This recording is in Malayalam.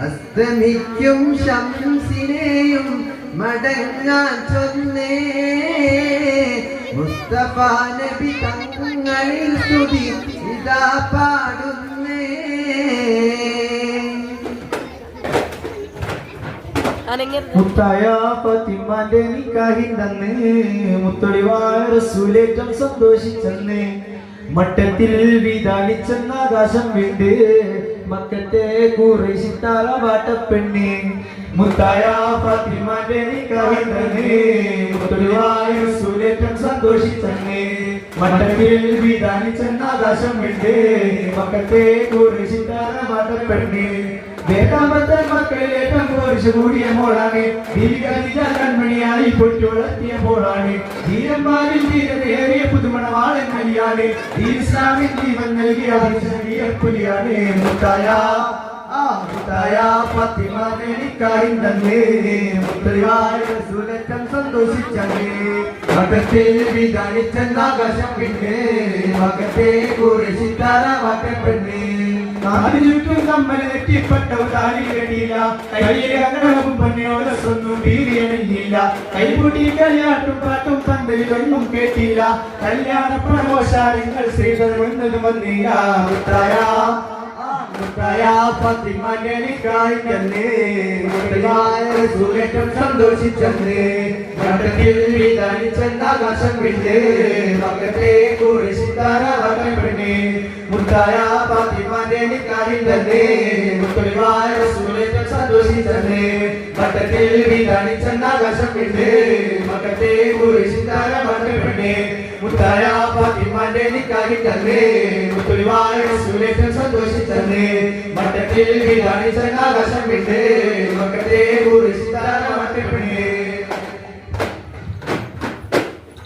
അസ്തമിക്കും ശംസിനെയും മടങ്ങാൻ ചൊന്നേ മുസ്തഫ നബി തങ്ങളിൽ സ്തുതി ഇതാ പാടുന്നേ. മുത്തായ ഫാത്തിമാന്റെ നിക്കാഹിന്റന്ന് മുത്തൊളിവായ റസൂലേറ്റം സന്തോഷിച്ചെന്ന് മട്ടത്തിൽ വിധാനിച്ചെന്ന ആകാശം വീണ്ട് മക്കത്തെ ഖുറൈശിത്താറ വാട്ടപ്പെണ്ണ്. മുത്തായ ഫാത്തിമാന്റെ നിക്കാഹിന്റന്ന് മുത്തൊളിവായ റസൂലേറ്റം സന്തോഷിച്ചെന്ന് മട്ടത്തിൽ വിധാനിച്ചെന്ന ആകാശം വീണ്ട് മക്കത്തെ ഖുറൈശിത്താറ വാട്ടപ്പെണ്ണ്. വേദാമത്തെ മക്കളിലേറ്റം കുറിച്ച് കൂടിയ മോളാണ് കൺമണിയായി പൊറ്റുളർത്തിയ മോളാണ്. ധീരന്മാരിൽ ധീരതയേറിയ പുതുമണവാളൻ മലിയാണ്. ഇസ്ലാമിൽ ജീവൻ നൽകിയ പുലിയാണ്. മുത്തായ ഫാത്തിമാന്റെ നിക്കാഹിന്റന്ന് മുത്തലിവായ റസൂലേറ്റം സന്തോഷിച്ചത് മകത്തിൽ വിധാനിച്ചെന്ന ആകാശം പിന്നെ മകത്തെ ഖുറൈശിത്താറ വാട്ടപ്പെണ്ണ്. ചുറ്റും കമ്മൽ നെറ്റിപ്പെട്ട താലി കെട്ടിയില്ല കയ്യിലെ അകടവും പൊന്നോലൊന്നും വീരിയണിയില്ല. കൈപൂട്ടി കളിയാട്ടും പാട്ടും പന്തലിലൊന്നും കേട്ടില്ല. കല്യാണ പ്രമോശാരങ്ങൾ ശ്രീധരമെന്നതും വന്നില്ല. ഫാത്തിമാന്റെ നിക്കാഹിന്റന്ന് മുത്തലിവായ റസൂലേറ്റം സന്തോഷിച്ചെന്ന് മട്ടത്തിൽ വിധാനിച്ചെന്ന ആകാശം വിട്ട് മകത്തെ ഖുറൈശിത്താറ വാട്ടപ്പെണ്ണ്. മുത്തായ ഫാത്തിമാന്റെ നിക്കാഹിന്റന്ന് മുത്തലിവായ റസൂലേറ്റം സന്തോഷിച്ചെന്ന് മട്ടത്തിൽ വിധാനിച്ചെന്ന ആകാശം വിട്ട് മകത്തെ ഖുറൈശിത്താറ വാട്ടപ്പെണ്ണ്. മുത്തായ ഫാത്തിമാന്റെ നിക്കാഹിന്റന്ന് മുത്തലിവായ റസൂലേറ്റം സന്തോഷിച്ചെന്ന് മട്ടത്തിൽ വിധാനിച്ചെന്ന ആകാശം വിട്ട്